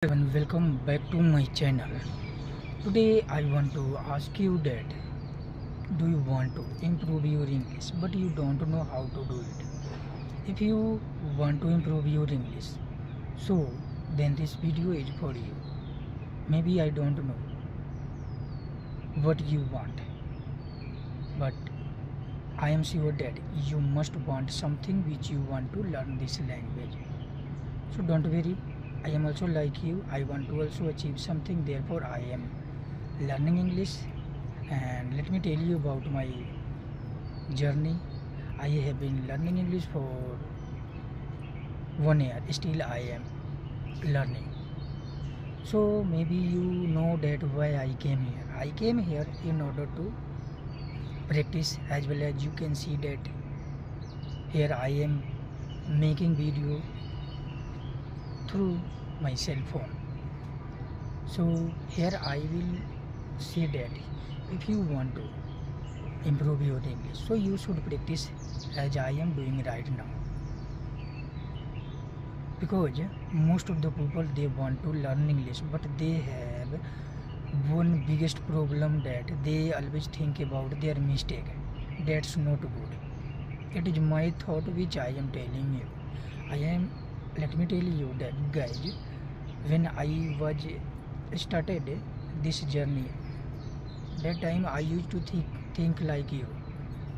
Everyone, welcome back to my channel. Today I want to ask you that do you want to improve your English but you don't know how to do it? If you want to improve your English, so then this video is for you. Maybe I don't know what you want, but I am sure that you must want something which you want to learn this language. So don't worry, I am also like you. I want to also achieve something, therefore I am learning English. And let me tell you about my journey. I have been learning English for 1 year. Still I am learning. So maybe you know that why I came here. I came here in order to practice, as well as you can see that here I am making video through my cell phone. So here I will say that if you want to improve your English, so you should practice as I am doing right now. Because most of the people, they want to learn English, but they have one biggest problem, that they always think about their mistake. That's not good. It is my thought which I am telling you. Let me tell you that, guys, when I was started this journey, that time I used to think like you.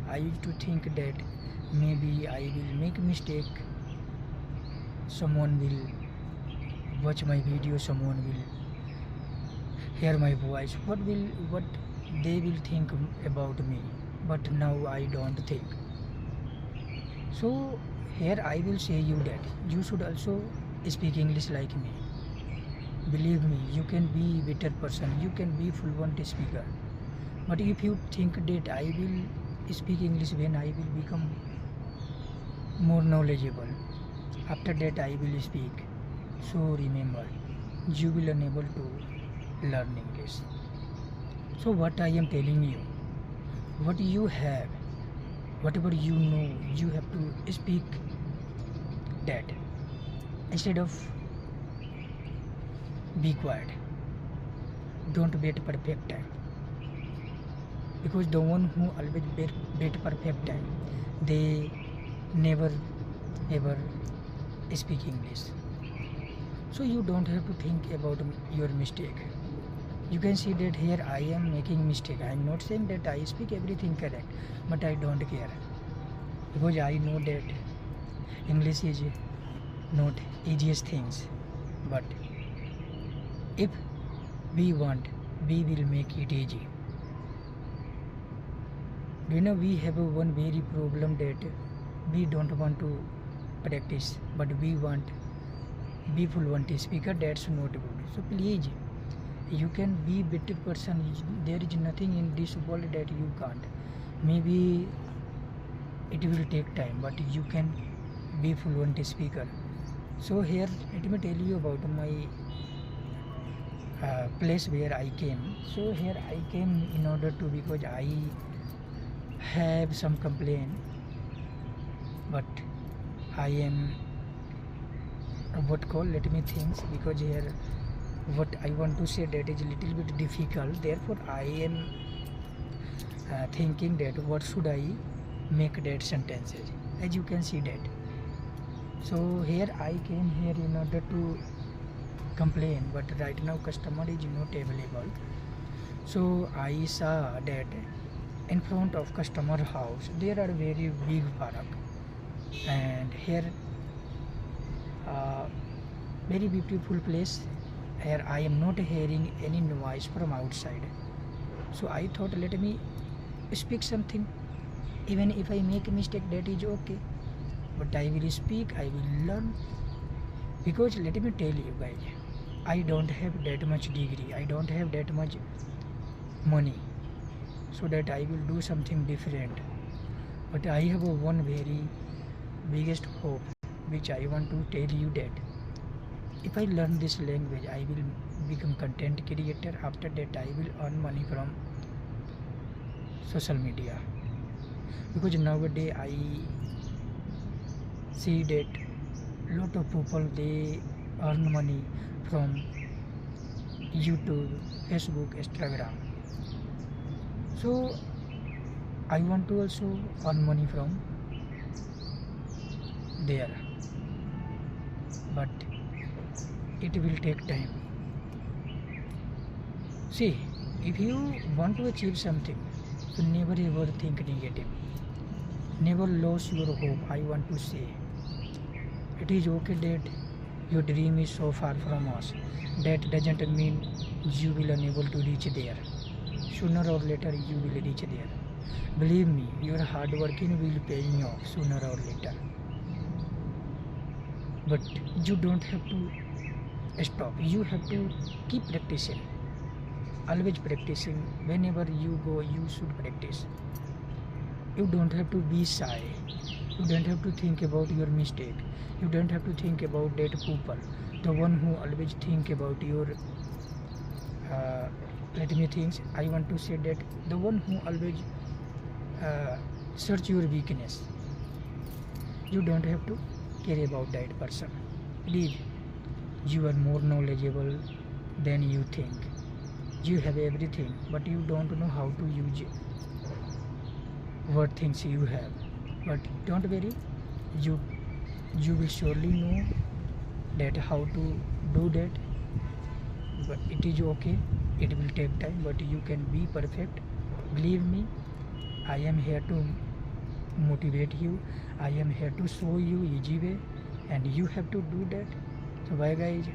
I used to think that maybe I will make mistake, someone will watch my video, someone will hear my voice, what they will think about me. But now I don't think so. Here I will say you that you should also speak English like me. Believe me, you can be better person, you can be fluent speaker. But if you think that I will speak English when I will become more knowledgeable, after that I will speak, so remember, you will unable to learn English. So what I am telling you, what you have, whatever you know, you have to speak that, instead of be quiet. Don't wait perfect time, because the one who always wait perfect time, they never ever speak English. So you don't have to think about your mistake. You can see that here I am making mistake. I am not saying that I speak everything correct, but I don't care, because I know that English is not easiest things. But if we want, we will make it easy. Do you know, we have one very problem, that we don't want to practice, but we want be fluent speaker. That's not good. So please, you can be better person. There is nothing in this world that you can't. Maybe it will take time, but you can be fluent speaker. So here let me tell you about my place where I came. So here I came in order to, because I have some complaint, but I am let me think, because here what I want to say, that is a little bit difficult. Therefore I am thinking that what should I make that sentences, as you can see that. So here I came here in order to complain, but right now customer is not available. So I saw that in front of customer house there are very big park, and here very beautiful place. Here I am not hearing any noise from outside. So I thought, let me speak something. Even if I make a mistake, that is okay, but I will speak, I will learn. Because let me tell you guys, I don't have that much degree, I don't have that much money, so that I will do something different. But I have one very biggest hope, which I want to tell you, that if I learn this language, I will become content creator. After that I will earn money from social media. Because nowadays I see that lot of people, they earn money from YouTube, Facebook, Instagram. So I want to also earn money from there, but it will take time. See, if you want to achieve something, so never ever think negative. Never lose your hope. I want to say, it is okay that your dream is so far from us. That doesn't mean you will unable to reach there. Sooner or later you will reach there. Believe me, your hard working will pay you off sooner or later. But you don't have to stop. You have to keep practicing. Always practicing. Whenever you go, you should practice. You don't have to be shy. You don't have to think about your mistake. You don't have to think about that people. The one who always think about your let me think. I want to say that the one who always search your weakness. You don't have to care about that person. Please, you are more knowledgeable than you think. You have everything, but you don't know how to use what things you have. But don't worry, you will surely know that how to do that. But it is okay. It will take time, but you can be perfect. Believe me, I am here to motivate you. I am here to show you easy way, and you have to do that. So bye guys.